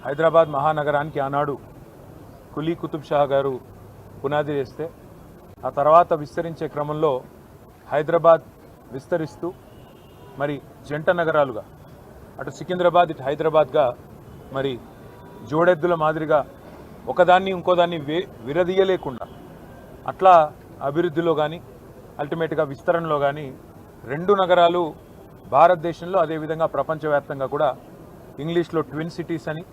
హైదరాబాద్ మహానగరానికి ఆనాడు కులీ కుతుబ్ షా గారు పునాది వేస్తే ఆ తర్వాత విస్తరించే క్రమంలో హైదరాబాద్ విస్తరిస్తూ మరి జంట నగరాలుగా అటు సికింద్రాబాద్ ఇటు హైదరాబాద్గా మరి జోడెద్దుల మాదిరిగా ఒకదాన్ని ఇంకోదాన్ని విరదీయలేకుండా అట్లా అభివృద్ధిలో కానీ అల్టిమేట్గా విస్తరణలో కానీ రెండు నగరాలు భారతదేశంలో అదేవిధంగా ప్రపంచవ్యాప్తంగా కూడా ఇంగ్లీష్లో ట్విన్ సిటీస్ అని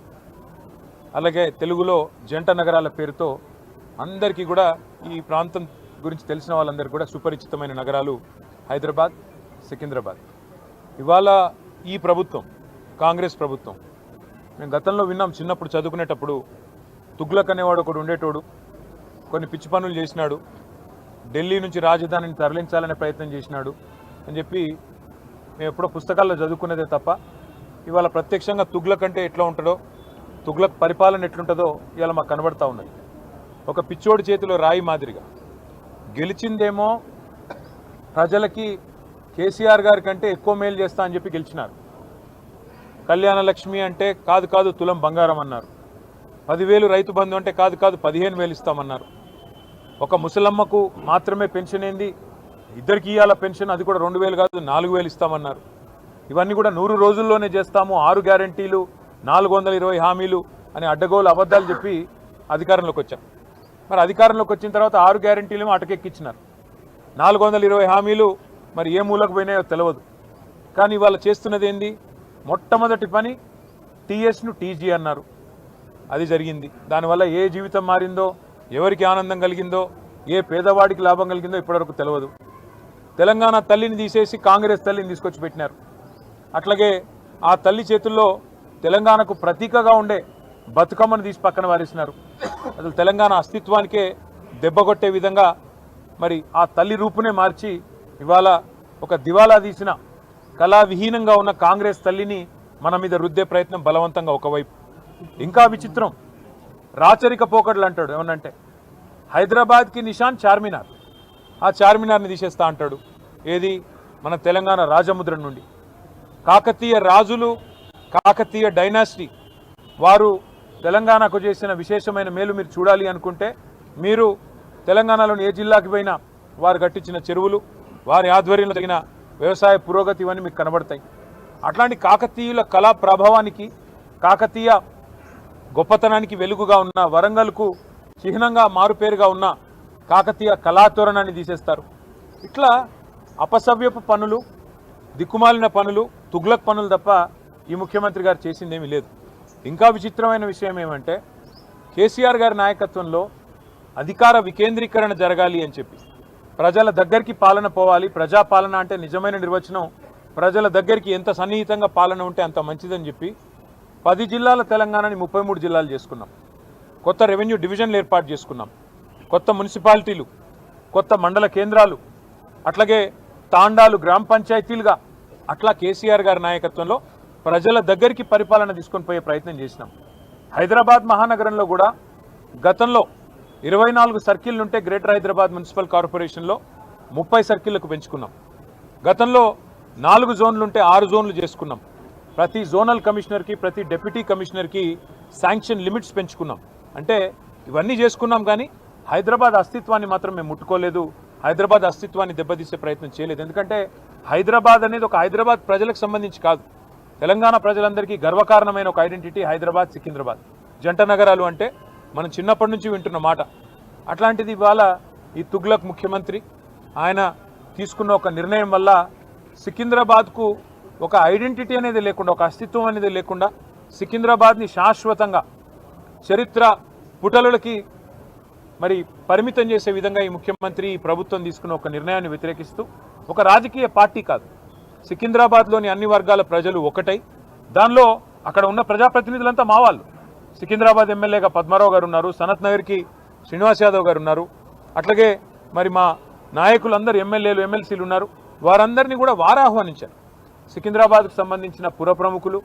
అలాగే తెలుగులో జంట నగరాల పేరుతో అందరికీ కూడా ఈ ప్రాంతం గురించి తెలిసిన వాళ్ళందరికీ కూడా సుపరిచితమైన నగరాలు హైదరాబాద్, సికింద్రాబాద్. ఇవాళ ఈ ప్రభుత్వం కాంగ్రెస్ ప్రభుత్వం మేము గతంలో విన్నాం, చిన్నప్పుడు చదువుకునేటప్పుడు తుగ్లక్ అనేవాడు ఒకడు ఉండేటోడు, కొన్ని పిచ్చి పనులు చేసినాడు, ఢిల్లీ నుంచి రాజధానిని తరలించాలనే ప్రయత్నం చేసినాడు అని చెప్పి మేము ఎప్పుడో పుస్తకాల్లో చదువుకునేదే తప్ప ఇవాళ ప్రత్యక్షంగా తుగ్లక్ అంటే ఎట్లా ఉంటుందో, తుగ్లక్ పరిపాలన ఎట్లుంటుందో ఇవాళ మాకు కనబడతా ఉన్నది. ఒక పిచ్చోడి చేతిలో రాయి మాదిరిగా గెలిచిందేమో ప్రజలకి కేసీఆర్ గారి కంటే ఎక్కువ మేలు చేస్తా అని చెప్పి గెలిచినారు. కళ్యాణ లక్ష్మి అంటే కాదు కాదు తులం బంగారం అన్నారు. 10,000 రైతు బంధు అంటే కాదు కాదు 15,000 ఇస్తామన్నారు. ఒక ముసలమ్మకు మాత్రమే పెన్షన్ ఏంది, ఇద్దరికి ఇవ్వాల పెన్షన్, అది కూడా 2,000 కాదు 4,000 ఇస్తామన్నారు. ఇవన్నీ కూడా 100 రోజుల్లోనే చేస్తాము, 6 గ్యారంటీలు, 420 హామీలు అని అడ్డగోలు అబద్ధాలు చెప్పి అధికారంలోకి వచ్చాం. మరి అధికారంలోకి వచ్చిన తర్వాత 6 గ్యారంటీలు అటకెక్కించినారు, 420 హామీలు మరి ఏ మూలకు పోయినాయో తెలియదు. కానీ ఇవాళ చేస్తున్నది ఏంది, మొట్టమొదటి పని టీఎస్ను టీజీ అన్నారు, అది జరిగింది. దానివల్ల ఏ జీవితం మారిందో, ఎవరికి ఆనందం కలిగిందో, ఏ పేదవాడికి లాభం కలిగిందో ఇప్పటివరకు తెలియదు. తెలంగాణ తల్లిని తీసేసి కాంగ్రెస్ తల్లిని తీసుకొచ్చి పెట్టినారు. అట్లాగే ఆ తల్లి చేతుల్లో తెలంగాణకు ప్రతీకగా ఉండే బతుకమ్మను తీసి పక్కన వారేసినారు. అసలు తెలంగాణ అస్తిత్వానికే దెబ్బకొట్టే విధంగా మరి ఆ తల్లి రూపునే మార్చి ఇవాళ ఒక దివాలా తీసిన కళావిహీనంగా ఉన్న కాంగ్రెస్ తల్లిని మన మీద రుద్దే ప్రయత్నం బలవంతంగా ఒకవైపు. ఇంకా విచిత్రం, రాచరిక పోకడలు అంటాడు. ఏమన్నంటే హైదరాబాద్కి నిషాన్ చార్మినార్, ఆ చార్మినార్ని తీసేస్తా అంటాడు. ఏది, మన తెలంగాణ రాజముద్ర నుండి. కాకతీయ రాజులు, కాకతీయ డైనాసిటీ వారు తెలంగాణకు చేసిన విశేషమైన మేలు మీరు చూడాలి అనుకుంటే మీరు తెలంగాణలోని ఏ జిల్లాకి పోయినా వారు కట్టించిన చెరువులు, వారి ఆధ్వర్యంలో జరిగిన వ్యవసాయ పురోగతి ఇవన్నీ మీకు కనబడతాయి. అట్లాంటి కాకతీయుల కళా ప్రభావానికి, కాకతీయ గొప్పతనానికి వెలుగుగా ఉన్న వరంగల్కు చిహ్నంగా మారుపేరుగా ఉన్న కాకతీయ కళాతోరణాన్ని తీసేస్తారు. ఇట్లా అపసవ్యపు పనులు, దిక్కుమాలిన పనులు, తుగ్లక్ పనులు తప్ప ఈ ముఖ్యమంత్రి గారు చేసిందేమీ లేదు. ఇంకా విచిత్రమైన విషయం ఏమంటే కేసీఆర్ గారి నాయకత్వంలో అధికార వికేంద్రీకరణ జరగాలి అని చెప్పి, ప్రజల దగ్గరికి పాలన పోవాలి, ప్రజాపాలన అంటే నిజమైన నిర్వచనం ప్రజల దగ్గరికి ఎంత సన్నిహితంగా పాలన ఉంటే అంత మంచిదని చెప్పి 10 జిల్లాల తెలంగాణని 33 జిల్లాలు చేసుకున్నాం. కొత్త రెవెన్యూ డివిజన్లు ఏర్పాటు చేసుకున్నాం, కొత్త మున్సిపాలిటీలు, కొత్త మండల కేంద్రాలు, అట్లాగే తాండాలు గ్రామ పంచాయతీలుగా అట్లా కేసీఆర్ గారి నాయకత్వంలో ప్రజల దగ్గరికి పరిపాలన తీసుకొని పోయే ప్రయత్నం చేసినాం. హైదరాబాద్ మహానగరంలో కూడా గతంలో 24 సర్కిల్ ఉంటే గ్రేటర్ హైదరాబాద్ మున్సిపల్ కార్పొరేషన్లో 30 సర్కిళ్లకు పెంచుకున్నాం. గతంలో 4 జోన్లుంటే 6 జోన్లు చేసుకున్నాం. ప్రతి జోనల్ కమిషనర్కి, ప్రతి డెప్యూటీ కమిషనర్కి శాంక్షన్ లిమిట్స్ పెంచుకున్నాం. అంటే ఇవన్నీ చేసుకున్నాం, కానీ హైదరాబాద్ అస్తిత్వాన్ని మాత్రం మేము ముట్టుకోలేదు, హైదరాబాద్ అస్తిత్వాన్ని దెబ్బతీసే ప్రయత్నం చేయలేదు. ఎందుకంటే హైదరాబాద్ అనేది ఒక హైదరాబాద్ ప్రజలకు సంబంధించి కాదు, తెలంగాణ ప్రజలందరికీ గర్వకారణమైన ఒక ఐడెంటిటీ హైదరాబాద్, సికింద్రాబాద్ జంట నగరాలు అంటే మనం చిన్నప్పటి నుంచి వింటున్న మాట. అట్లాంటిది ఇవాళ ఈ తుగ్లక్ ముఖ్యమంత్రి ఆయన తీసుకున్న ఒక నిర్ణయం వల్ల సికింద్రాబాద్కు ఒక ఐడెంటిటీ అనేది లేకుండా, ఒక అస్తిత్వం అనేది లేకుండా సికింద్రాబాద్ని శాశ్వతంగా చరిత్ర పుటలకి మరి పరిమితం చేసే విధంగా ఈ ముఖ్యమంత్రి, ఈ ప్రభుత్వం తీసుకున్న ఒక నిర్ణయాన్ని వ్యతిరేకిస్తూ, ఒక రాజకీయ పార్టీ కాదు, సికింద్రాబాద్లోని అన్ని వర్గాల ప్రజలు ఒకటై, దానిలో అక్కడ ఉన్న ప్రజాప్రతినిధులంతా మా వాళ్ళు. సికింద్రాబాద్ ఎమ్మెల్యేగా పద్మారావు గారు ఉన్నారు, సనత్ నగర్కి శ్రీనివాస్ యాదవ్ గారు ఉన్నారు, అట్లాగే మరి మా నాయకులందరూ ఎమ్మెల్యేలు, ఎమ్మెల్సీలు ఉన్నారు. వారందరినీ కూడా వారు ఆహ్వానించారు. సికింద్రాబాద్కు సంబంధించిన పుర ప్రముఖులు,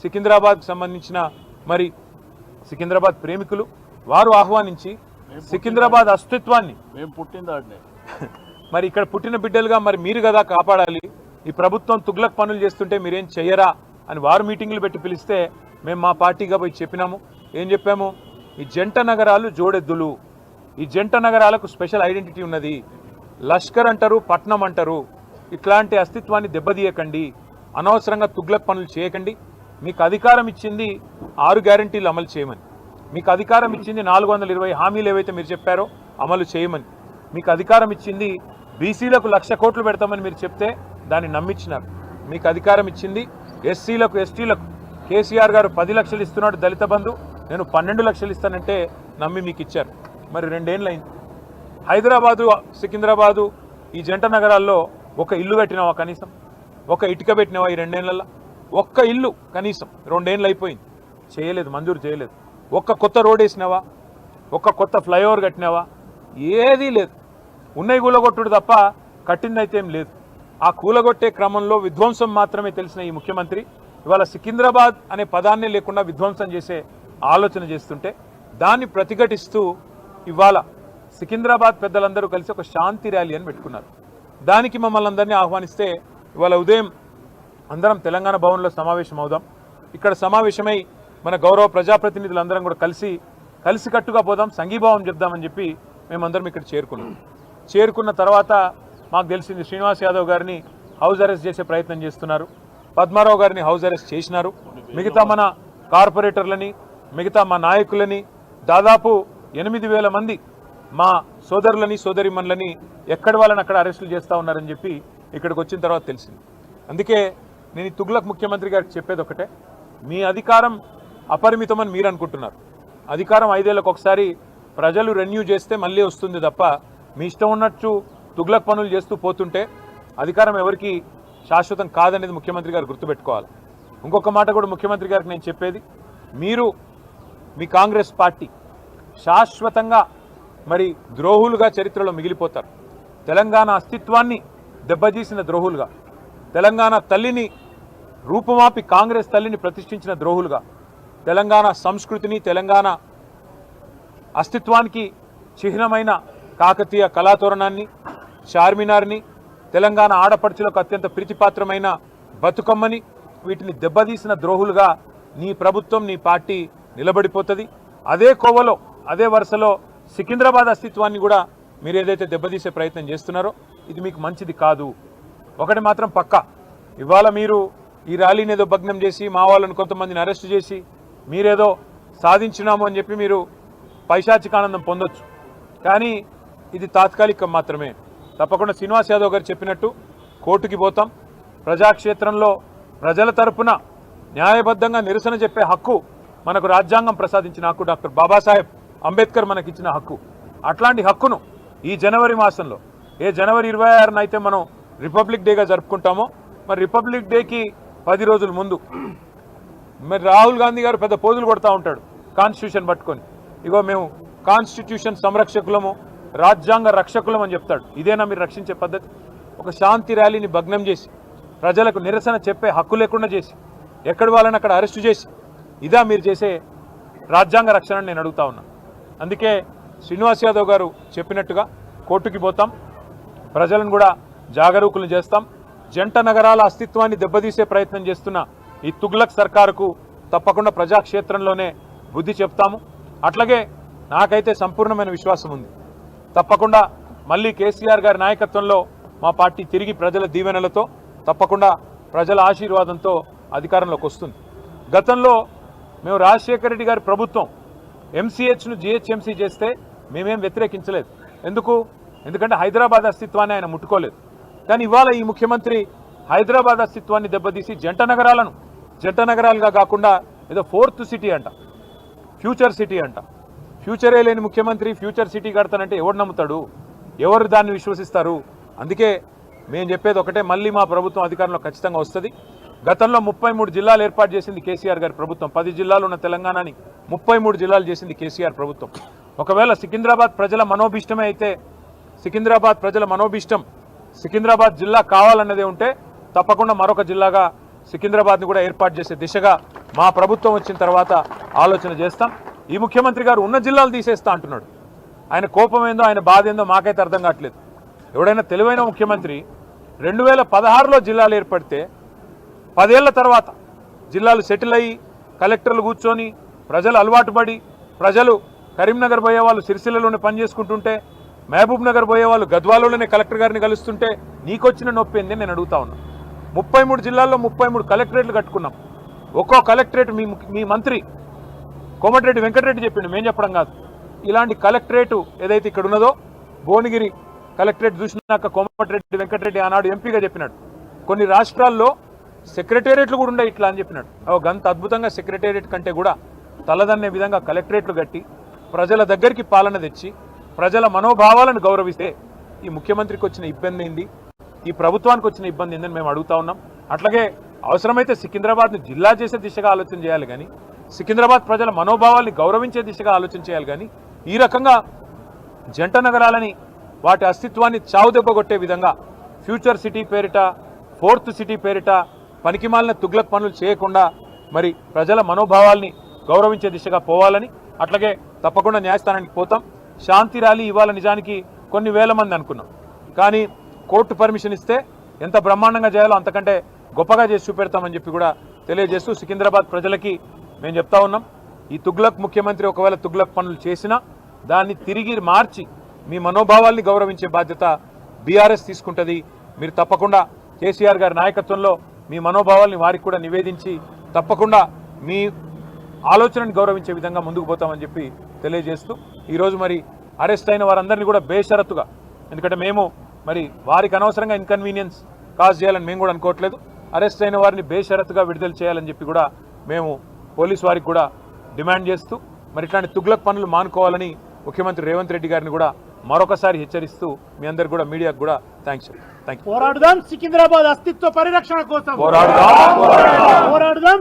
సికింద్రాబాద్కు సంబంధించిన మరి సికింద్రాబాద్ ప్రేమికులు వారు ఆహ్వానించి సికింద్రాబాద్ అస్తిత్వాన్ని మరి ఇక్కడ పుట్టిన బిడ్డలుగా మరి మీరు కదా కాపాడాలి, ఈ ప్రభుత్వం తుగ్లక్ పనులు చేస్తుంటే మీరేం చెయ్యరా అని వారు మీటింగ్లు పెట్టి పిలిస్తే మేము మా పార్టీగా పోయి చెప్పినాము. ఏం చెప్పాము? ఈ జంట నగరాలు జోడెద్దులు, ఈ జంట నగరాలకు స్పెషల్ ఐడెంటిటీ ఉన్నది. లష్కర్ అంటారు, పట్నం అంటారు. ఇట్లాంటి అస్తిత్వాన్ని దెబ్బతీయకండి, అనవసరంగా తుగ్లక్ పనులు చేయకండి. మీకు అధికారం ఇచ్చింది 6 గ్యారంటీలు అమలు చేయమని, మీకు అధికారం ఇచ్చింది 420 హామీలు ఏవైతే మీరు చెప్పారో అమలు చేయమని, మీకు అధికారం ఇచ్చింది బీసీలకు 1,00,000 కోట్లు పెడతామని మీరు చెప్తే దాన్ని నమ్మించినారు. మీకు అధికారం ఇచ్చింది ఎస్సీలకు ఎస్టీలకు కేసీఆర్ గారు 10 లక్షలు ఇస్తున్నాడు దళిత బంధు, నేను 12 లక్షలు ఇస్తానంటే నమ్మి మీకు ఇచ్చారు. మరి 2 ఏళ్ళు అయింది. హైదరాబాదు, సికింద్రాబాదు ఈ జంట నగరాల్లో ఒక ఇల్లు కట్టినావా? కనీసం ఒక ఇటుక పెట్టినావా? ఈ 2 ఏళ్లలో ఒక్క ఇల్లు కనీసం 2 ఏళ్ళు అయిపోయింది, చేయలేదు, మంజూరు చేయలేదు. ఒక్క కొత్త రోడ్ వేసినావా? ఒక్క కొత్త ఫ్లైఓవర్ కట్టినావా? ఏదీ లేదు. ఉన్నాయి కూలగొట్టుడు తప్ప కట్టిందైతే ఏం లేదు. ఆ కూలగొట్టే క్రమంలో విధ్వంసం మాత్రమే తెలిసిన ఈ ముఖ్యమంత్రి ఇవాళ సికింద్రాబాద్ అనే పదాన్నే లేకుండా విధ్వంసం చేసే ఆలోచన చేస్తుంటే దాన్ని ప్రతిఘటిస్తూ ఇవాళ సికింద్రాబాద్ పెద్దలందరూ కలిసి ఒక శాంతి ర్యాలీ అని పెట్టుకున్నారు. దానికి మమ్మల్ని అందరినీ ఆహ్వానిస్తే ఇవాళ ఉదయం అందరం తెలంగాణ భవన్లో సమావేశం అవుదాం, ఇక్కడ సమావేశమై మన గౌరవ ప్రజాప్రతినిధులందరం కూడా కలిసికట్టుగా పోదాం, సంఘీభావం చెప్దామని చెప్పి మేమందరం ఇక్కడ చేరుకున్న తర్వాత మాకు తెలిసింది శ్రీనివాస్ యాదవ్ గారిని హౌస్ అరెస్ట్ చేసే ప్రయత్నం చేస్తున్నారు, పద్మారావు గారిని హౌస్ అరెస్ట్ చేసినారు, మిగతా మన కార్పొరేటర్లని, మిగతా మా నాయకులని, దాదాపు 8,000 మంది మా సోదరులని సోదరిమణులని ఎక్కడి వాళ్ళని అక్కడ అరెస్టులు చేస్తూ ఉన్నారని చెప్పి ఇక్కడికి వచ్చిన తర్వాత తెలిసింది. అందుకే నేను తుగ్లక్ ముఖ్యమంత్రి గారికి చెప్పేది ఒకటే, మీ అధికారం అపరిమితమని మీరు అనుకుంటున్నారు. అధికారం 5 ఏళ్లకు ఒకసారి ప్రజలు రెన్యూ చేస్తే మళ్ళీ వస్తుంది తప్ప మీ ఇష్టం ఉన్నట్టు తుగ్లక్ పనులు చేస్తూ పోతుంటే అధికారం ఎవరికి శాశ్వతం కాదనేది ముఖ్యమంత్రి గారు గుర్తుపెట్టుకోవాలి. ఇంకొక మాట కూడా ముఖ్యమంత్రి గారికి నేను చెప్పేది, మీరు మీ కాంగ్రెస్ పార్టీ శాశ్వతంగా మరి ద్రోహులుగా చరిత్రలో మిగిలిపోతారు. తెలంగాణ అస్తిత్వాన్ని దెబ్బతీసిన ద్రోహులుగా, తెలంగాణ తల్లిని రూపుమాపి కాంగ్రెస్ తల్లిని ప్రతిష్ఠించిన ద్రోహులుగా, తెలంగాణ సంస్కృతిని తెలంగాణ అస్తిత్వానికి చిహ్నమైన కాకతీయ కళాతోరణాన్ని, చార్మినార్ని, తెలంగాణ ఆడపడుచులకు అత్యంత ప్రీతిపాత్రమైన బతుకమ్మని, వీటిని దెబ్బతీసిన ద్రోహులుగా నీ ప్రభుత్వం, నీ పార్టీ నిలబడిపోతుంది. అదే కోవలో, అదే వరుసలో సికింద్రాబాద్ అస్తిత్వాన్ని కూడా మీరు ఏదైతే దెబ్బతీసే ప్రయత్నం చేస్తున్నారో ఇది మీకు మంచిది కాదు. ఒకటి మాత్రం పక్కా, ఇవాళ మీరు ఈ ర్యాలీని ఏదో భగ్నం చేసి మా వాళ్ళని కొంతమందిని అరెస్ట్ చేసి మీరేదో సాధించినాము అని చెప్పి మీరు పైశాచికానందం పొందొచ్చు, కానీ ఇది తాత్కాలికం మాత్రమే. తప్పకుండా శ్రీనివాస్ యాదవ్ గారు చెప్పినట్టు కోర్టుకి పోతాం. ప్రజాక్షేత్రంలో ప్రజల తరపున న్యాయబద్ధంగా నిరసన చెప్పే హక్కు మనకు రాజ్యాంగం ప్రసాదించిన హక్కు, డాక్టర్ బాబాసాహెబ్ అంబేద్కర్ మనకిచ్చిన హక్కు. అట్లాంటి హక్కును ఈ జనవరి మాసంలో, జనవరి 26న అయితే మనం రిపబ్లిక్ డేగా జరుపుకుంటామో, మరి రిపబ్లిక్ డేకి 10 రోజుల ముందు మరి రాహుల్ గాంధీ గారు పెద్ద పోజులు కొడతా ఉంటాడు కాన్స్టిట్యూషన్ పట్టుకొని, ఇగో మేము కాన్స్టిట్యూషన్ సంరక్షకులము, రాజ్యాంగ రక్షకులం అని చెప్తాడు. ఇదేనా మీరు రక్షించే పద్ధతి? ఒక శాంతి ర్యాలీని భగ్నం చేసి ప్రజలకు నిరసన చెప్పే హక్కు లేకుండా చేసి ఎక్కడి వాళ్ళని అక్కడ అరెస్టు చేసి ఇదా మీరు చేసే రాజ్యాంగ రక్షణ నేను అడుగుతా ఉన్నా. అందుకే శ్రీనివాస్ యాదవ్ గారు చెప్పినట్టుగా కోర్టుకి పోతాం, ప్రజలను కూడా జాగరూకులు చేస్తాం. జంట నగరాల అస్తిత్వాన్ని దెబ్బతీసే ప్రయత్నం చేస్తున్న ఈ తుగ్లక్ సర్కారుకు తప్పకుండా ప్రజాక్షేత్రంలోనే బుద్ధి చెప్తాము. అట్లాగే నాకైతే సంపూర్ణమైన విశ్వాసం ఉంది, తప్పకుండా మళ్ళీ కేసీఆర్ గారి నాయకత్వంలో మా పార్టీ తిరిగి ప్రజల దీవెనలతో, తప్పకుండా ప్రజల ఆశీర్వాదంతో అధికారంలోకి వస్తుంది. గతంలో మేము రాజశేఖర రెడ్డి గారి ప్రభుత్వం ఎంసీహెచ్ను జిహెచ్ఎంసీ చేస్తే మేమేం వ్యతిరేకించలేదు. ఎందుకంటే హైదరాబాద్ అస్తిత్వాన్ని ఆయన ముట్టుకోలేదు. కానీ ఇవాళ ఈ ముఖ్యమంత్రి హైదరాబాద్ అస్తిత్వాన్ని దెబ్బతీసి జంట నగరాలుగా కాకుండా ఏదో 4th సిటీ అంట, ఫ్యూచర్ సిటీ అంట. ఫ్యూచరే లేని ముఖ్యమంత్రి ఫ్యూచర్ సిటీ కడతానంటే ఎవరు నమ్ముతాడు? ఎవరు దాన్ని విశ్వసిస్తారు? అందుకే మేము చెప్పేది ఒకటే, మళ్ళీ మా ప్రభుత్వం అధికారంలో ఖచ్చితంగా వస్తుంది. గతంలో 33 జిల్లాలు ఏర్పాటు చేసింది కేసీఆర్ గారి ప్రభుత్వం. 10 జిల్లాలు ఉన్న తెలంగాణని 33 జిల్లాలు చేసింది కేసీఆర్ ప్రభుత్వం. ఒకవేళ సికింద్రాబాద్ ప్రజల మనోభిష్టమే అయితే, సికింద్రాబాద్ ప్రజల మనోభిష్టం సికింద్రాబాద్ జిల్లా కావాలన్నదే ఉంటే తప్పకుండా మరొక జిల్లాగా సికింద్రాబాద్ని కూడా ఏర్పాటు చేసే దిశగా మా ప్రభుత్వం వచ్చిన తర్వాత ఆలోచన చేస్తాం. ఈ ముఖ్యమంత్రి గారు ఉన్న జిల్లాలు తీసేస్తా అంటున్నాడు. ఆయన కోపం ఏందో, ఆయన బాధ ఏందో మాకైతే అర్థం కావట్లేదు. ఎవడైనా తెలివైన ముఖ్యమంత్రి 2016లో జిల్లాలు ఏర్పడితే 10 ఏళ్ల తర్వాత జిల్లాలు సెటిల్ అయ్యి కలెక్టర్లు కూర్చొని ప్రజలు అలవాటు పడి ప్రజలు కరీంనగర్ పోయే వాళ్ళు సిరిసిల్లలోనే పని చేసుకుంటుంటే మహబూబ్ నగర్ పోయే వాళ్ళు గద్వాలలోనే కలెక్టర్ గారిని కలుస్తుంటే నీకొచ్చిన నొప్పి ఏంది నేను అడుగుతా ఉన్నా. 33 జిల్లాల్లో 33 కలెక్టరేట్లు కట్టుకున్నాం. ఒక్కో కలెక్టరేట్ మీ మంత్రి కోమటిరెడ్డి వెంకటరెడ్డి చెప్పిండు, మేము చెప్పడం కాదు. ఇలాంటి కలెక్టరేటు ఏదైతే ఇక్కడ ఉన్నదో భువనగిరి కలెక్టరేట్ చూసినాక కోమటిరెడ్డి వెంకటరెడ్డి ఆనాడు ఎంపీగా చెప్పినాడు కొన్ని రాష్ట్రాల్లో సెక్రటేరియట్లు కూడా ఉండే ఇట్లా అని చెప్పినాడు. గంత అద్భుతంగా సెక్రటేరియట్ కంటే కూడా తలదన్నే విధంగా కలెక్టరేట్లు కట్టి ప్రజల దగ్గరికి పాలన తెచ్చి ప్రజల మనోభావాలను గౌరవిస్తే ఈ ముఖ్యమంత్రికి వచ్చిన ఇబ్బంది ఏంది, ఈ ప్రభుత్వానికి వచ్చిన ఇబ్బంది ఏందని మేము అడుగుతా ఉన్నాం. అట్లాగే అవసరమైతే సికింద్రాబాద్ని జిల్లా చేసే దిశగా ఆలోచన చేయాలి కానీ సికింద్రాబాద్ ప్రజల మనోభావాల్ని గౌరవించే దిశగా ఆలోచన చేయాలి కానీ ఈ రకంగా జంట నగరాలని వాటి అస్తిత్వాన్ని చావుదెబ్బ కొట్టే విధంగా ఫ్యూచర్ సిటీ పేరిట 4th సిటీ పేరిట పనికిమాలిన తుగ్లక్ పనులు చేయకుండా మరి ప్రజల మనోభావాల్ని గౌరవించే దిశగా పోవాలని అట్లాగే తప్పకుండా న్యాయస్థానానికి పోతాం. శాంతి ర్యాలీ ఇవాళ నిజానికి కొన్ని వేల మంది అనుకున్నాం కానీ కోర్టు పర్మిషన్ ఇస్తే ఎంత బ్రహ్మాండంగా చేయాలో అంతకంటే గొప్పగా చేసి చూపెడతామని చెప్పి కూడా తెలియజేస్తూ సికింద్రాబాద్ ప్రజలకి మేము చెప్తా ఉన్నాం, ఈ తుగ్లక్ ముఖ్యమంత్రి ఒకవేళ తుగ్లక్ పనులు చేసినా దాన్ని తిరిగి మార్చి మీ మనోభావాల్ని గౌరవించే బాధ్యత బీఆర్ఎస్ తీసుకుంటుంది. మీరు తప్పకుండా కేసీఆర్ గారి నాయకత్వంలో మీ మనోభావాల్ని వారికి కూడా నివేదించి తప్పకుండా మీ ఆలోచనని గౌరవించే విధంగా ముందుకు పోతామని చెప్పి తెలియజేస్తూ ఈరోజు మరి అరెస్ట్ అయిన వారందరినీ కూడా బేషరతుగా, ఎందుకంటే మేము మరి వారికి అనవసరంగా ఇన్కన్వీనియన్స్ కాజ్ చేయాలని మేము కూడా అనుకోవట్లేదు, అరెస్ట్ అయిన వారిని బేషరతుగా విడుదల చేయాలని చెప్పి కూడా మేము పోలీసు వారికి కూడా డిమాండ్ చేస్తూ మరి ఇట్లాంటి తుగ్లక్ పనులు మానుకోవాలని ముఖ్యమంత్రి రేవంత్ రెడ్డి గారిని కూడా మరొకసారి హెచ్చరిస్తూ మీ అందరికి కూడా మీడియాకు కూడా థ్యాంక్స్. పోరాడుదాం సికింద్రాబాద్ అస్తిత్వ పరిరక్షణ కోసం. పోరాడుదాం.